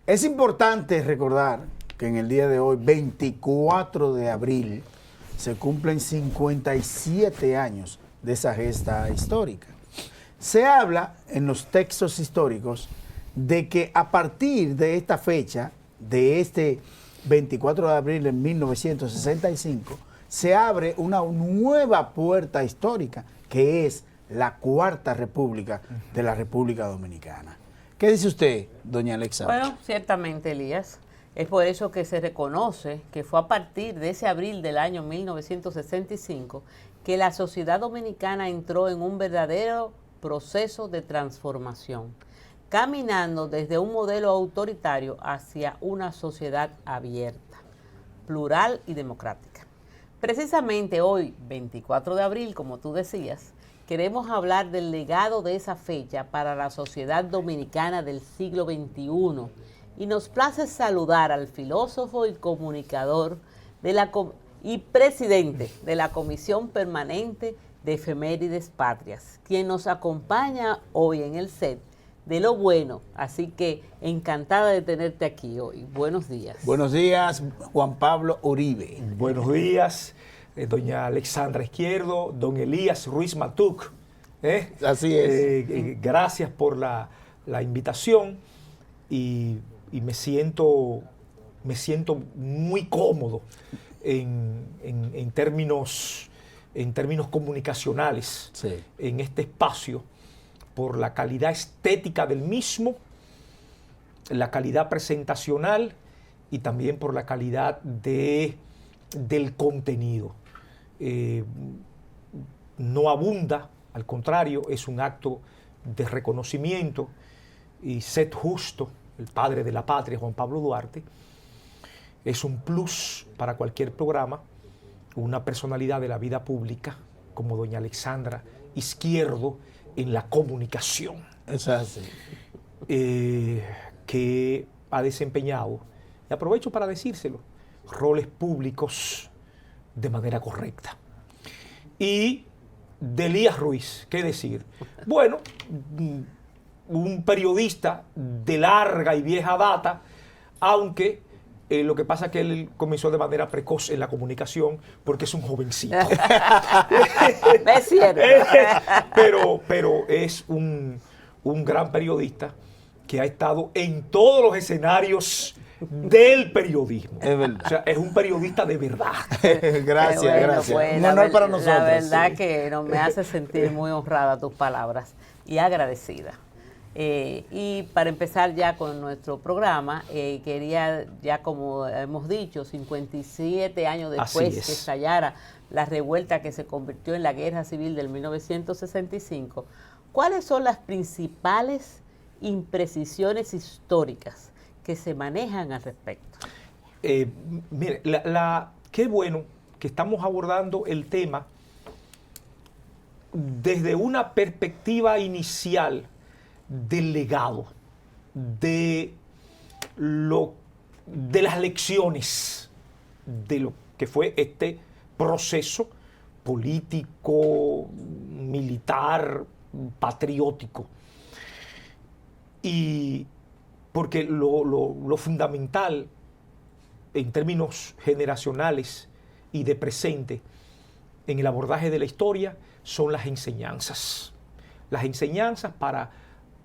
Es importante recordar que en el día de hoy, 24 de abril, se cumplen 57 años de esa gesta histórica. Se habla en los textos históricos de que a partir de esta fecha, de este 24 de abril de 1965, se abre una nueva puerta histórica, que es la Cuarta República de la República Dominicana. ¿Qué dice usted, doña Alexandra? Bueno, ciertamente, Elías. Es por eso que se reconoce que fue a partir de ese abril del año 1965 que la sociedad dominicana entró en un verdadero proceso de transformación, caminando desde un modelo autoritario hacia una sociedad abierta, plural y democrática. Precisamente hoy, 24 de abril, como tú decías, queremos hablar del legado de esa fecha para la sociedad dominicana del siglo XXI y nos place saludar al filósofo y comunicador y presidente de la Comisión Permanente de Efemérides Patrias, quien nos acompaña hoy en el set de Lo Bueno. Así que encantada de tenerte aquí hoy. Buenos días. Buenos días, Juan Pablo Uribe. Buenos días, doña Alexandra Izquierdo, don Elías Ruiz Matuc. Así es. Gracias por la invitación y me siento muy cómodo en términos comunicacionales, Sí, en este espacio, por la calidad estética del mismo, la calidad presentacional y también por la calidad del contenido. No abunda, al contrario, es un acto de reconocimiento, y Sed Justo, el padre de la patria, Juan Pablo Duarte, es un plus para cualquier programa. Una personalidad de la vida pública como doña Alexandra Izquierdo en la comunicación, es así. que ha desempeñado, y aprovecho para decírselo, roles públicos de manera correcta. Y de Elías Ruiz, ¿qué decir? Bueno, un periodista de larga y vieja data, aunque lo que pasa es que él comenzó de manera precoz en la comunicación porque es un jovencito. Es cierto. pero es un gran periodista que ha estado en todos los escenarios del periodismo. Es verdad. O sea, es un periodista de verdad. Gracias, Bueno, gracias. pues, Un honor para nosotros. La verdad sí. que me hace sentir muy honrada tus palabras y agradecida. Y para empezar ya con nuestro programa, quería, ya como hemos dicho, 57 años después que estallara la revuelta que se convirtió en la Guerra Civil del 1965, ¿cuáles son las principales imprecisiones históricas que se manejan al respecto? Mire, qué bueno que estamos abordando el tema desde una perspectiva inicial del legado, de las lecciones de lo que fue este proceso político, militar, patriótico. Y porque lo fundamental en términos generacionales y de presente en el abordaje de la historia son las enseñanzas. Las enseñanzas para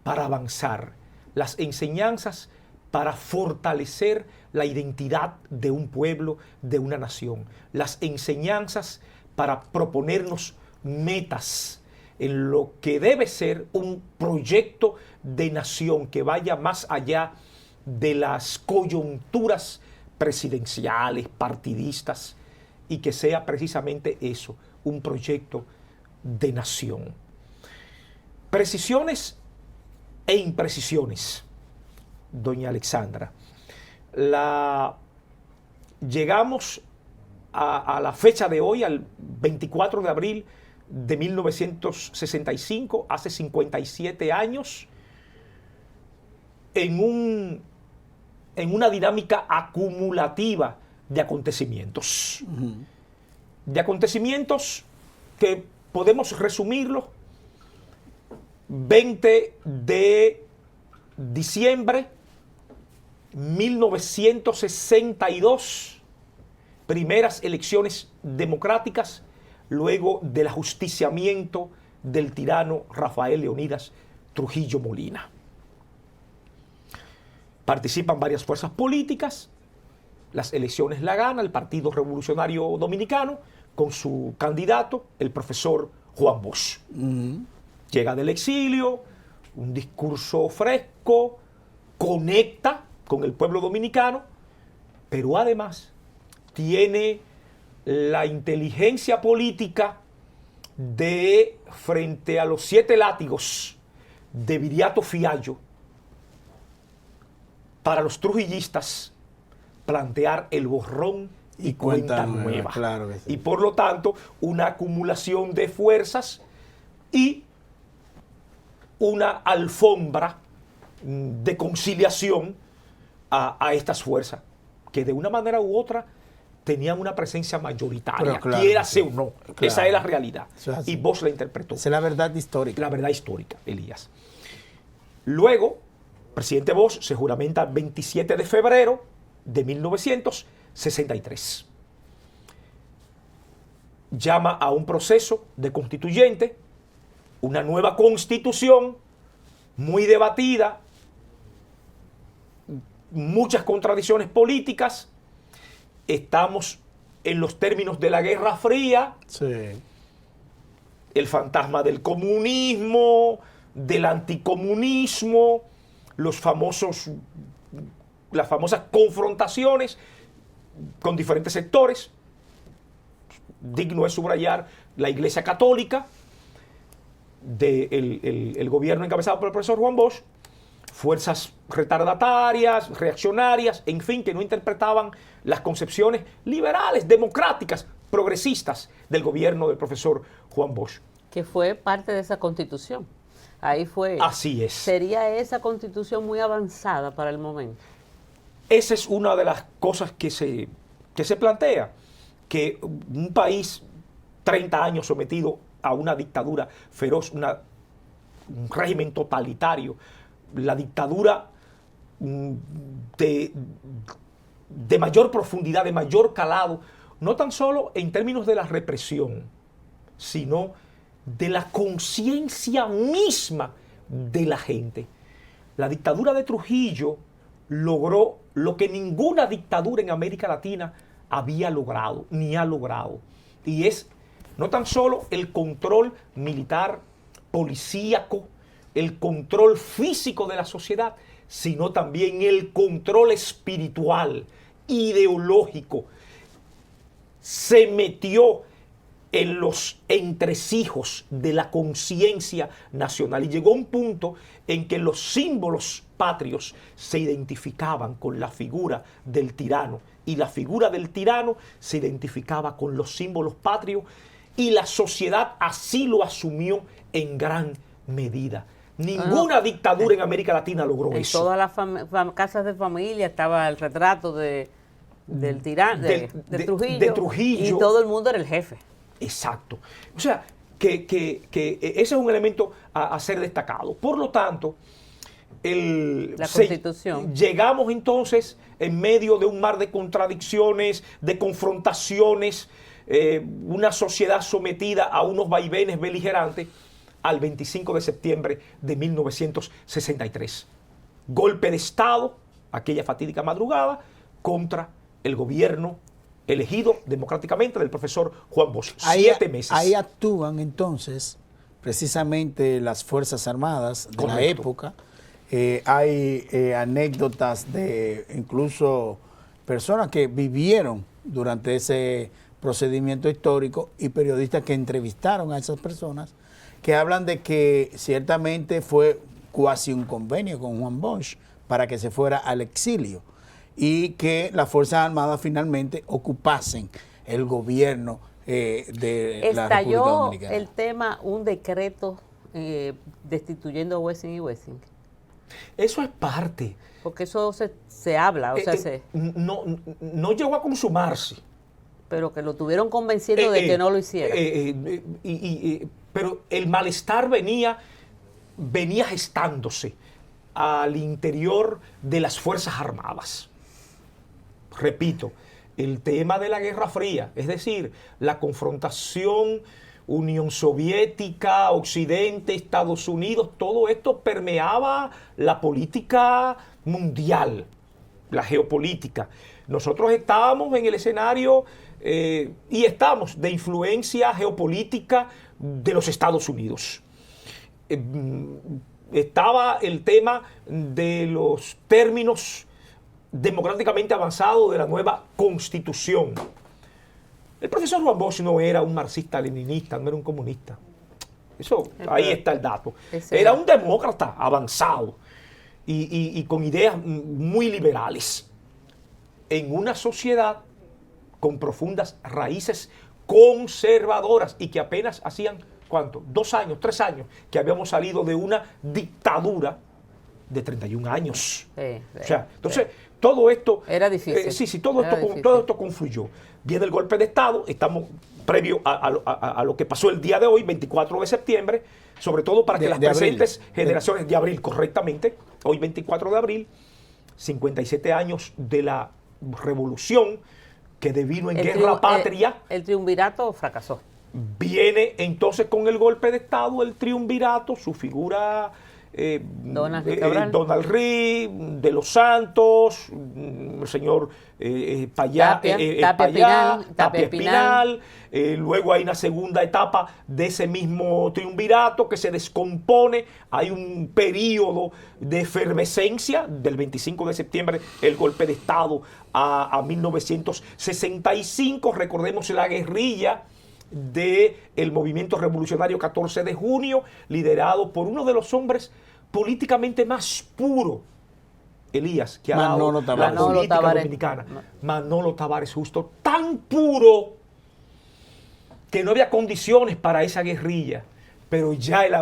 avanzar, las enseñanzas para fortalecer la identidad de un pueblo, de una nación, las enseñanzas para proponernos metas en lo que debe ser un proyecto de nación que vaya más allá de las coyunturas presidenciales, partidistas, y que sea precisamente eso, un proyecto de nación. Precisiones e imprecisiones, doña Alexandra. Llegamos a la fecha de hoy, al 24 de abril de 1965, hace 57 años, en una dinámica acumulativa de acontecimientos. De acontecimientos que podemos resumirlos: 20 de diciembre 1962, primeras elecciones democráticas luego del ajusticiamiento del tirano Rafael Leónidas Trujillo Molina. Participan varias fuerzas políticas, las elecciones la gana el Partido Revolucionario Dominicano con su candidato, el profesor Juan Bosch. Llega del exilio, un discurso fresco, conecta con el pueblo dominicano, pero además tiene la inteligencia política de, frente a los 7 látigos de Viriato Fiallo, para los trujillistas, plantear el borrón y cuenta nueva. Claro que sí. Y por lo tanto, una acumulación de fuerzas y una alfombra de conciliación a estas fuerzas, que de una manera u otra tenían una presencia mayoritaria, claro, quiérase sí, o no. Claro. Esa es la realidad. Es así. Y vos la interpretó. Esa es la verdad histórica. La verdad histórica, Elías. Luego, presidente Bosch se juramenta el 27 de febrero de 1963. Llama a un proceso de constituyente, una nueva constitución muy debatida, muchas contradicciones políticas. Estamos en los términos de la Guerra Fría, Sí. el fantasma del comunismo, del anticomunismo, las famosas confrontaciones con diferentes sectores. Digno es subrayar la Iglesia Católica, el gobierno encabezado por el profesor Juan Bosch, fuerzas retardatarias, reaccionarias, en fin, que no interpretaban las concepciones liberales, democráticas, progresistas del gobierno del profesor Juan Bosch. Que fue parte de esa constitución. Ahí fue. Así es. ¿Sería esa constitución muy avanzada para el momento? Esa es una de las cosas que se plantea, que un país 30 años sometido a una dictadura feroz, un régimen totalitario, la dictadura de mayor profundidad, de mayor calado, no tan solo en términos de la represión, sino de la conciencia misma de la gente. La dictadura de Trujillo logró lo que ninguna dictadura en América Latina había logrado, ni ha logrado. Y es no tan solo el control militar, policíaco, el control físico de la sociedad, sino también el control espiritual, ideológico. Se metió en los entresijos de la conciencia nacional y llegó un punto en que los símbolos patrios se identificaban con la figura del tirano y la figura del tirano se identificaba con los símbolos patrios y la sociedad así lo asumió en gran medida. Ninguna dictadura en América Latina logró eso. En todas las casas de familia estaba el retrato del tirano, de Trujillo, y todo el mundo era el jefe. Exacto. O sea, que ese es un elemento a ser destacado. Por lo tanto, la Constitución. Llegamos entonces en medio de un mar de contradicciones, de confrontaciones, una sociedad sometida a unos vaivenes beligerantes al 25 de septiembre de 1963. Golpe de Estado, aquella fatídica madrugada, contra el gobierno elegido democráticamente del profesor Juan Bosch. 7 meses. Ahí actúan entonces precisamente las Fuerzas Armadas de la época. Hay anécdotas de incluso personas que vivieron durante ese procedimiento histórico y periodistas que entrevistaron a esas personas que hablan de que ciertamente fue casi un convenio con Juan Bosch para que se fuera al exilio y que las Fuerzas Armadas finalmente ocupasen el gobierno de la República Dominicana. Estalló el tema, un decreto destituyendo a Wessing y Wessing. Eso es parte. Porque eso se habla, o sea, no llegó a consumarse. Pero que lo tuvieron convenciendo de que no lo hiciera. Pero el malestar venía gestándose. al interior de las Fuerzas Armadas. Repito, el tema de la Guerra Fría, es decir, la confrontación Unión Soviética, Occidente, Estados Unidos, todo esto permeaba la política mundial, la geopolítica. Nosotros estábamos en el escenario y estamos de influencia geopolítica de los Estados Unidos. Estaba el tema de los términos democráticamente avanzados de la nueva Constitución. El profesor Juan Bosch no era un marxista-leninista, no era un comunista. Eso, ahí está el dato. Era un demócrata avanzado y con ideas muy liberales en una sociedad con profundas raíces conservadoras y que apenas hacían, ¿cuánto? 2 años, 3 años, que habíamos salido de una dictadura de 31 años. O sea, entonces, todo esto... Era difícil. Todo esto confluyó. Viene el golpe de Estado, estamos previo a lo que pasó el día de hoy, 24 de septiembre, sobre todo para que las presentes generaciones de abril, correctamente, hoy 24 de abril, 57 años de la revolución que devino en guerra patria. El triunvirato fracasó. Viene entonces con el golpe de Estado el triunvirato, su figura Donald Reed, de los Santos, el señor Tapia Espinal. Luego hay una segunda etapa de ese mismo triunvirato que se descompone. Hay un periodo de efervescencia del 25 de septiembre, el golpe de Estado, a 1965. Recordemos la guerrilla del movimiento revolucionario 14 de junio, liderado por uno de los hombres políticamente más puros, Elías, que ha dado la política dominicana. Manolo Tavares Justo, tan puro que no había condiciones para esa guerrilla, pero ya él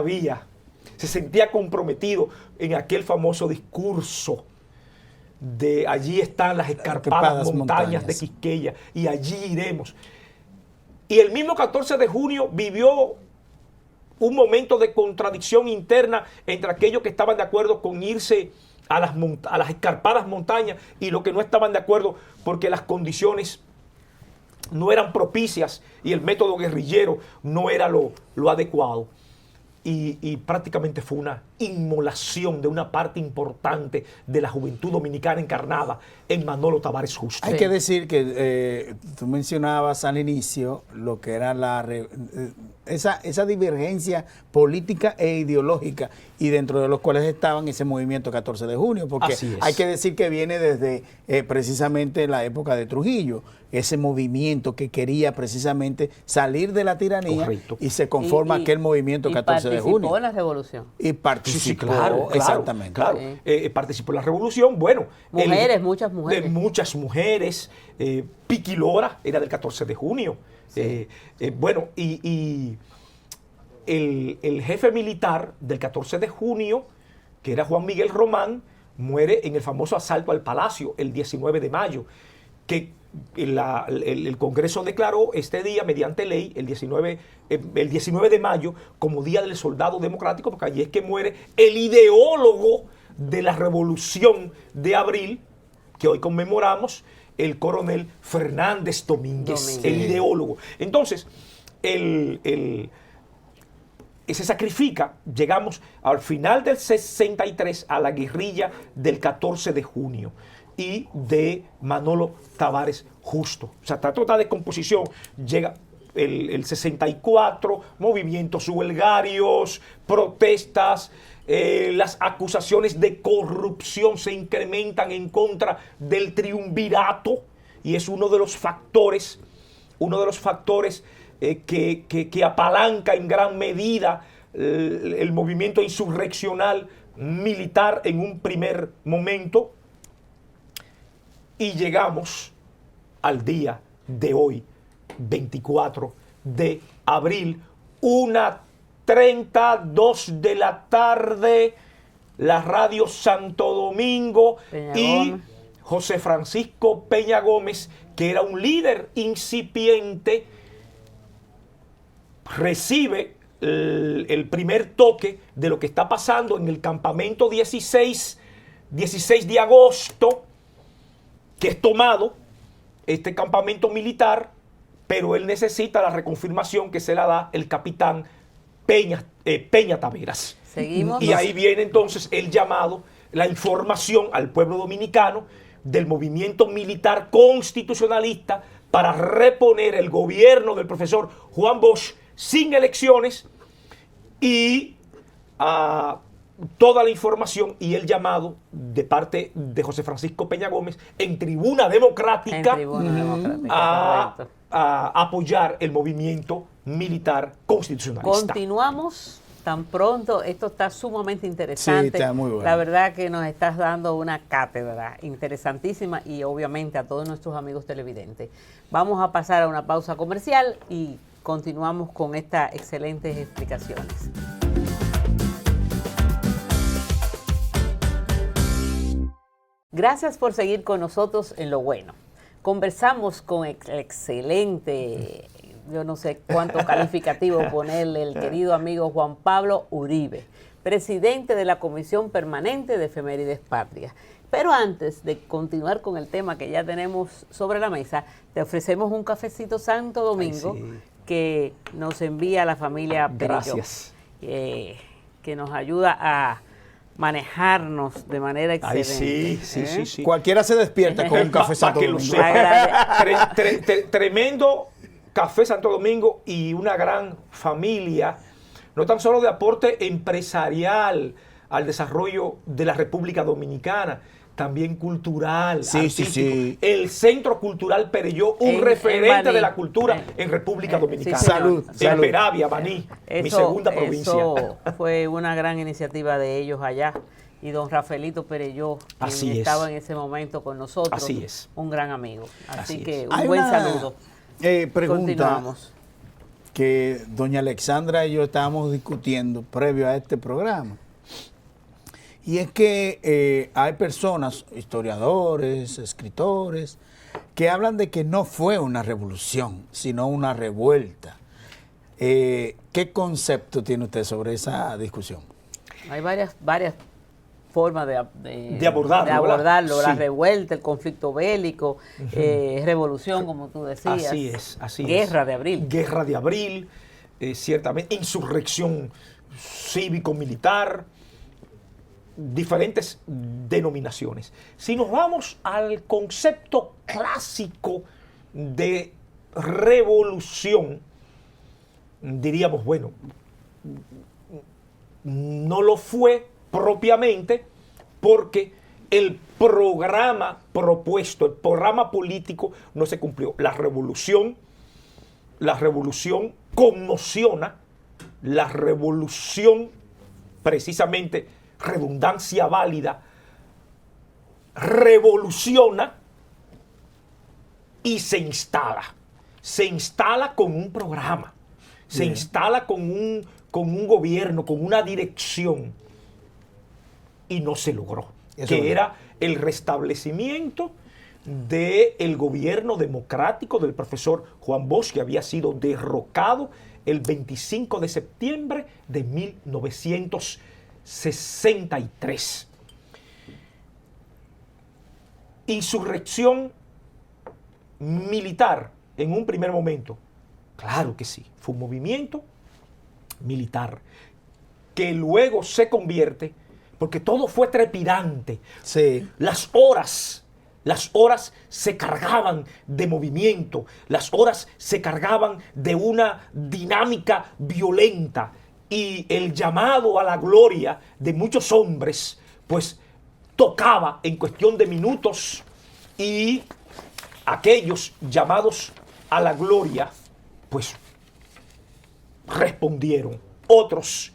se sentía comprometido en aquel famoso discurso de allí están las escarpadas montañas de Quisqueya y allí iremos. Y el mismo 14 de junio vivió un momento de contradicción interna entre aquellos que estaban de acuerdo con irse a las escarpadas montañas y los que no estaban de acuerdo porque las condiciones no eran propicias y el método guerrillero no era lo adecuado. Y prácticamente fue una inmolación de una parte importante de la juventud dominicana encarnada en Manolo Tavares Justo. Hay que decir que tú mencionabas al inicio lo que era esa divergencia política e ideológica y dentro de los cuales estaban ese movimiento 14 de junio, porque hay que decir que viene desde precisamente la época de Trujillo, ese movimiento que quería precisamente salir de la tiranía. Correcto. Y se conforma aquel movimiento 14 de junio. Participó en la revolución. Y participó, claro, exactamente. Claro, participó en la revolución, bueno. Muchas mujeres. Muchas mujeres. Piqui Lora era del 14 de junio. Sí. Bueno, y el jefe militar del 14 de junio, que era Juan Miguel Román, muere en el famoso asalto al Palacio el 19 de mayo, que el Congreso declaró este día mediante ley, el 19 de mayo, como Día del Soldado Democrático, porque allí es que muere el ideólogo de la Revolución de Abril, que hoy conmemoramos, el coronel Fernández Domínguez, el ideólogo. Entonces, se sacrifica, llegamos al final del 63 a la guerrilla del 14 de junio y de Manolo Tavares Justo. O sea, toda descomposición llega el 64, movimientos huelgarios, protestas, las acusaciones de corrupción se incrementan en contra del triunvirato y es uno de los factores que apalanca en gran medida el movimiento insurreccional militar en un primer momento. Y llegamos al día de hoy, 24 de abril, 1:32 de la tarde, la radio Santo Domingo y José Francisco Peña Gómez, que era un líder incipiente, recibe el primer toque de lo que está pasando en el campamento 16 de agosto, que es tomado este campamento militar, pero él necesita la reconfirmación que se la da el capitán Peña Taveras. Seguimos. Y ahí viene entonces el llamado, la información al pueblo dominicano del movimiento militar constitucionalista para reponer el gobierno del profesor Juan Bosch sin elecciones, y toda la información y el llamado de parte de José Francisco Peña Gómez en Tribuna Democrática, a apoyar el movimiento militar constitucionalista. Continuamos tan pronto. Esto está sumamente interesante. Sí, está muy bueno. La verdad que nos estás dando una cátedra interesantísima, y obviamente a todos nuestros amigos televidentes. Vamos a pasar a una pausa comercial y continuamos con estas excelentes explicaciones. Gracias por seguir con nosotros en Lo Bueno. Conversamos con el excelente, yo no sé cuánto calificativo ponerle, el querido amigo Juan Pablo Uribe, presidente de la Comisión Permanente de Efemérides Patrias. Pero antes de continuar con el tema que ya tenemos sobre la mesa, te ofrecemos un cafecito Santo Domingo. Ay, sí. Que nos envía la familia Perello. Gracias. Que nos ayuda a manejarnos de manera Ay, excelente. sí. Cualquiera se despierta con un café Para Santo que lo Domingo. sepa. Tremendo Café Santo Domingo, y una gran familia, no tan solo de aporte empresarial al desarrollo de la República Dominicana, también cultural, Sí, artístico. sí. El Centro Cultural Perelló, un En referente Baní. de la cultura en República Dominicana. sí, señor. Salud, En salud. Peravia, Baní, mi segunda provincia. Eso fue una gran iniciativa de ellos allá. Y don Rafaelito Perelló, quien Así es. estaba en ese momento con nosotros, Así es. un gran amigo. Así Así que es. un Hay buen una, saludo. Pregunta Continuamos. que doña Alexandra y yo estábamos discutiendo previo a este programa. Y es que hay personas, historiadores, escritores, que hablan de que no fue una revolución, sino una revuelta. ¿Qué concepto tiene usted sobre esa discusión? Hay varias formas de abordarlo, de abordarlo. ¿verdad? La Sí. revuelta, el conflicto bélico, revolución, como tú decías. Así es. Guerra de abril. Guerra de abril, ciertamente, insurrección cívico-militar, diferentes denominaciones. Si nos vamos al concepto clásico de revolución, diríamos, bueno, no lo fue propiamente porque el programa propuesto, el programa político no se cumplió. La revolución conmociona, la revolución, precisamente, redundancia válida, revoluciona y se instala. Se instala con un programa, se instala con un gobierno, con una dirección, y no se logró. Eso Que es era el restablecimiento del gobierno democrático del profesor Juan Bosch, que había sido derrocado el 25 de septiembre de 1963. Insurrección militar en un primer momento. Claro que sí, fue un movimiento militar que luego se convierte, porque todo fue trepidante. Sí. Las horas se cargaban de movimiento, las horas se cargaban de una dinámica violenta, y el llamado a la gloria de muchos hombres, pues tocaba en cuestión de minutos, y aquellos llamados a la gloria, pues respondieron. Otros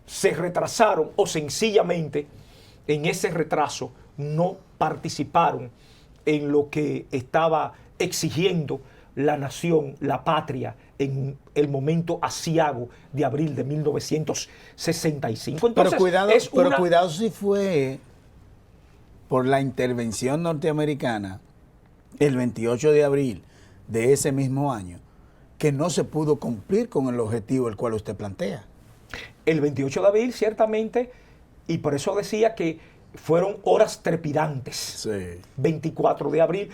se retrasaron o sencillamente en ese retraso no participaron en lo que estaba exigiendo la nación, la patria, en el momento aciago de abril de 1965. Entonces, pero cuidado si fue por la intervención norteamericana el 28 de abril de ese mismo año, que no se pudo cumplir con el objetivo el cual usted plantea. El 28 de abril, ciertamente, y por eso decía que fueron horas trepidantes. Sí. 24 de abril,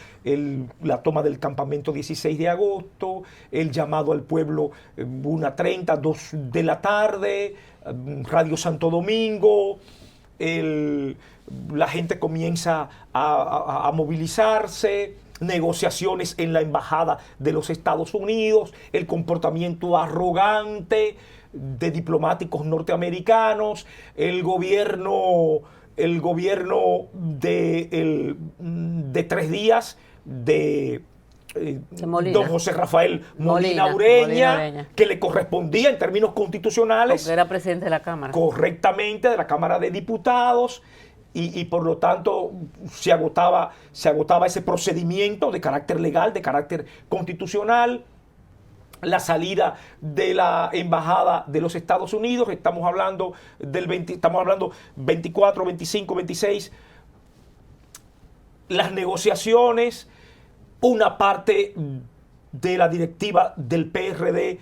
la toma del campamento 16 de agosto, el llamado al pueblo 1:30, 2 de la tarde, Radio Santo Domingo, la gente comienza a movilizarse, negociaciones en la embajada de los Estados Unidos, el comportamiento arrogante de diplomáticos norteamericanos, el gobierno de 3 días de don José Rafael Molina Ureña, que le correspondía en términos constitucionales. Porque era presidente de la Cámara. Correctamente, de la Cámara de Diputados. Y por lo tanto se agotaba ese procedimiento de carácter legal, de carácter constitucional. La salida de la embajada de los Estados Unidos, estamos hablando 24, 25, 26, las negociaciones, una parte de la directiva del PRD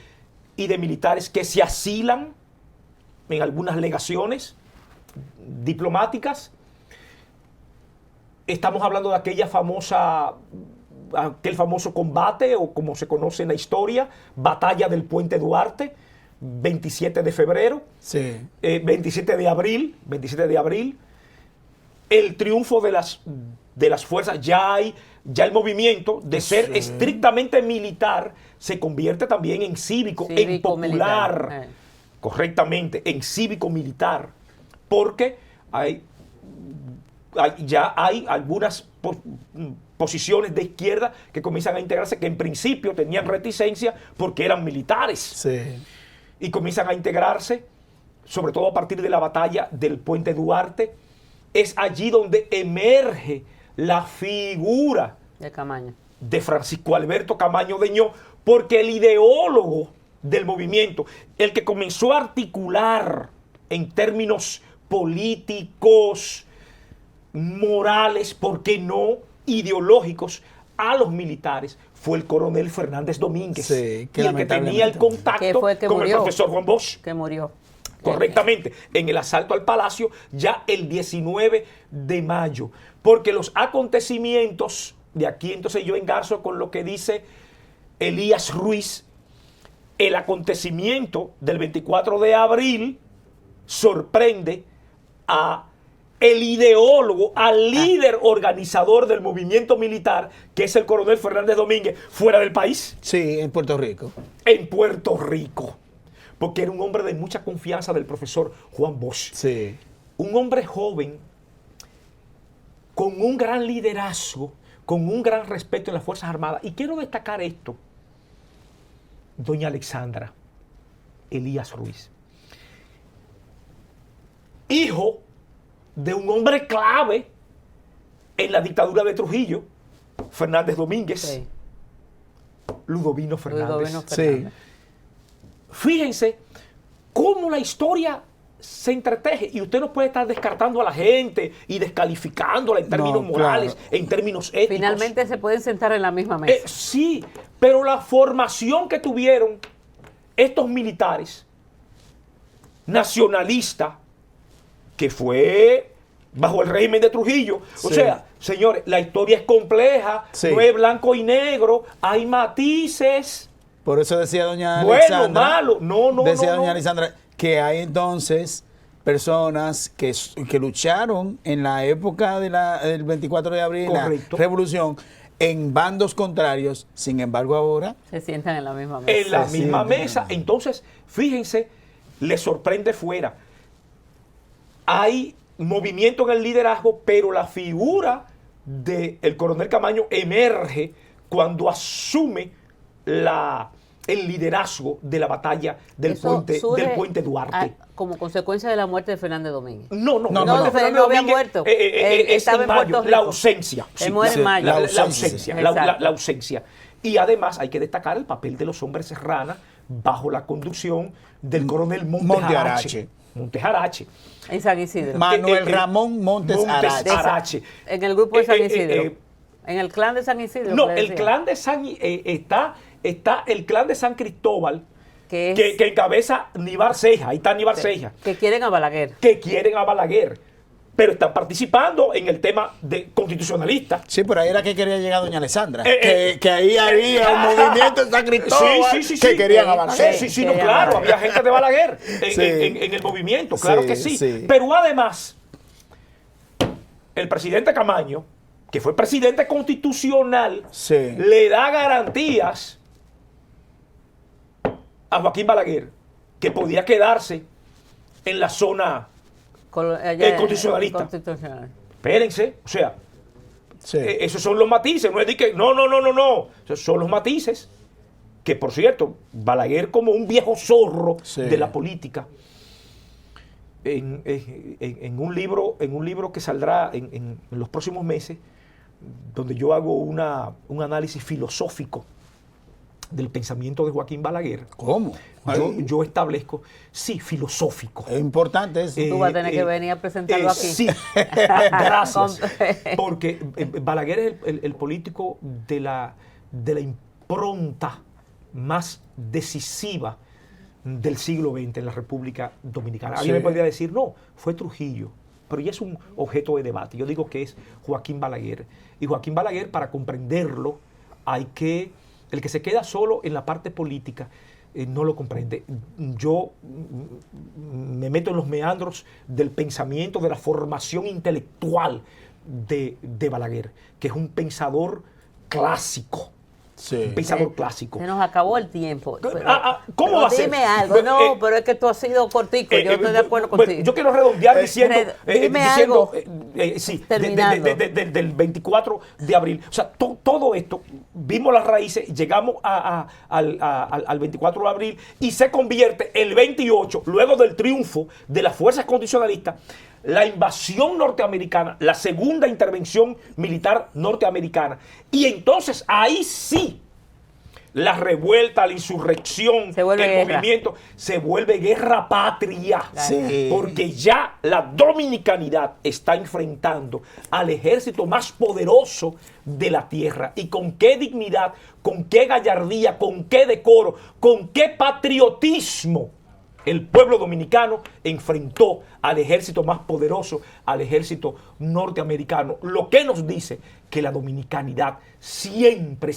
y de militares que se asilan en algunas legaciones diplomáticas. Estamos hablando de aquel famoso combate, o como se conoce en la historia, Batalla del Puente Duarte, 27 de febrero, sí. 27 de abril, el triunfo de las fuerzas. Ya el movimiento de ser estrictamente militar se convierte también en cívico en popular, correctamente, en cívico-militar, porque ya hay algunas posiciones de izquierda que comienzan a integrarse, que en principio tenían reticencia porque eran militares. Sí. Y comienzan a integrarse, sobre todo a partir de la batalla del Puente Duarte. Es allí donde emerge la figura de Camaño, de Francisco Alberto Camaño Deñó, porque el ideólogo del movimiento, el que comenzó a articular en términos políticos, morales, ¿por qué no ideológicos, a los militares, fue el coronel Fernández Domínguez, sí, y el que tenía el contacto con el profesor Juan Bosch. Que murió. Correctamente, en el asalto al Palacio, ya el 19 de mayo. Porque los acontecimientos, de aquí entonces yo engarzo con lo que dice Elías Ruiz, el acontecimiento del 24 de abril sorprende a el ideólogo, al líder organizador del movimiento militar, que es el coronel Fernández Domínguez, fuera del país. Sí, en Puerto Rico. En Puerto Rico. Porque era un hombre de mucha confianza del profesor Juan Bosch. Sí. Un hombre joven, con un gran liderazgo, con un gran respeto en las Fuerzas Armadas. Y quiero destacar esto. Doña Alexandra Elías Ruiz, hijo de un hombre clave en la dictadura de Trujillo, Fernández Domínguez, Sí. Ludovino Fernández. Sí. Fíjense cómo la historia se entreteje, y usted no puede estar descartando a la gente y descalificándola en términos morales, claro, en términos éticos. Finalmente se pueden sentar en la misma mesa. Sí, pero la formación que tuvieron estos militares nacionalistas, que fue bajo el régimen de Trujillo. O Sí. sea, señores, la historia es compleja, Sí. no es blanco y negro, hay matices. Por eso decía doña Bueno, Alexandra. malo. No, Decía no. doña Alexandra que hay entonces personas que lucharon en la época del 24 de abril, Correcto. la revolución, en bandos contrarios. Sin embargo, ahora Se sientan en la misma mesa. En la Sí, misma sí. mesa. Entonces, fíjense, les sorprende fuera. Hay movimiento en el liderazgo, pero la figura del coronel Camaño emerge cuando asume el liderazgo de la batalla del Eso puente surge Duarte. como consecuencia de la muerte de Fernández Domínguez. No, No, Fernández no había Domínguez, muerto. es Estaba en mayo, Puerto Rico. la ausencia. Él muere en mayo. La ausencia. Exacto. La ausencia. Y además hay que destacar el papel de los hombres Serrana bajo la conducción del coronel Montes Arache. Montes Arache. En San Isidro. Manuel Ramón Montes Arache. Arache. En el grupo de San Isidro. En el clan de San Isidro. No, que el decía. clan de San está está el clan de San Cristóbal, Que es- que encabeza Nibar Ceja. Ahí está Nibar Ceja. que quieren a Balaguer. Que quieren a Balaguer, pero están participando en el tema de constitucionalista. Sí, por ahí era que quería llegar doña Alessandra. Eh, que ahí había un movimiento en San Cristóbal que querían a Balaguer. Sí, no, claro, había gente de Balaguer Sí. en el movimiento, claro Sí, que sí. sí. Pero además, el presidente Camaño, que fue presidente constitucional, Sí. le da garantías a Joaquín Balaguer que podía quedarse en la zona. Constitucionalista. Constitucional. Espérense, o sea, Sí. esos son los matices, no es de que no. Esos son los matices que, por cierto, Balaguer, como un viejo zorro Sí. de la política, en un libro que saldrá en los próximos meses, donde yo hago un análisis filosófico del pensamiento de Joaquín Balaguer, ¿Cómo? yo establezco, sí, filosófico. Es importante eso. Tú vas a tener que venir a presentarlo aquí. Sí, gracias. Con- Porque Balaguer es el político de la impronta más decisiva del siglo XX en la República Dominicana. Alguien Sí. me podría decir, no, fue Trujillo, pero ya es un objeto de debate. Yo digo que es Joaquín Balaguer. Y Joaquín Balaguer, para comprenderlo, el que se queda solo en la parte política, no lo comprende. Yo me meto en los meandros del pensamiento, de la formación intelectual de Balaguer, que es un pensador clásico. Sí. Un pensador clásico. Se nos acabó el tiempo. Pero, ¿Cómo pero va a ser? dime algo. Bueno, No, pero es que tú has sido cortico. Yo estoy de acuerdo bueno, contigo. yo quiero redondear diciendo, Dime algo. Sí, Terminando. del 24 de abril. O sea, todo esto, vimos las raíces, llegamos al 24 de abril y se convierte el 28, luego del triunfo de las fuerzas constitucionalistas, la invasión norteamericana, la segunda intervención militar norteamericana. Y entonces ahí sí, la revuelta, la insurrección, Se vuelve el guerra. movimiento, se vuelve guerra patria. Sí. Porque ya la dominicanidad está enfrentando al ejército más poderoso de la tierra. Y con qué dignidad, con qué gallardía, con qué decoro, con qué patriotismo el pueblo dominicano enfrentó al ejército más poderoso, al ejército norteamericano. Lo que nos dice que la dominicanidad siempre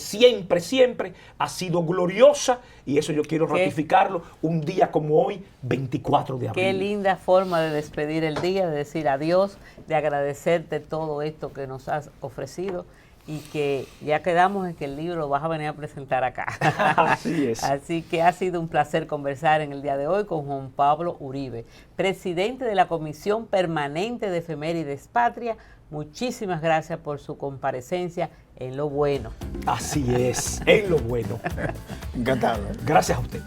ha sido gloriosa, y eso yo quiero ratificarlo un día como hoy, 24 de abril. Qué linda forma de despedir el día, de decir adiós, de agradecerte todo esto que nos has ofrecido y que ya quedamos en que el libro lo vas a venir a presentar acá. Así es. Así que ha sido un placer conversar en el día de hoy con Juan Pablo Uribe, presidente de la Comisión Permanente de Efemérides Patria. Muchísimas gracias por su comparecencia en Lo Bueno. Así es, en lo bueno. Encantado. Gracias a usted.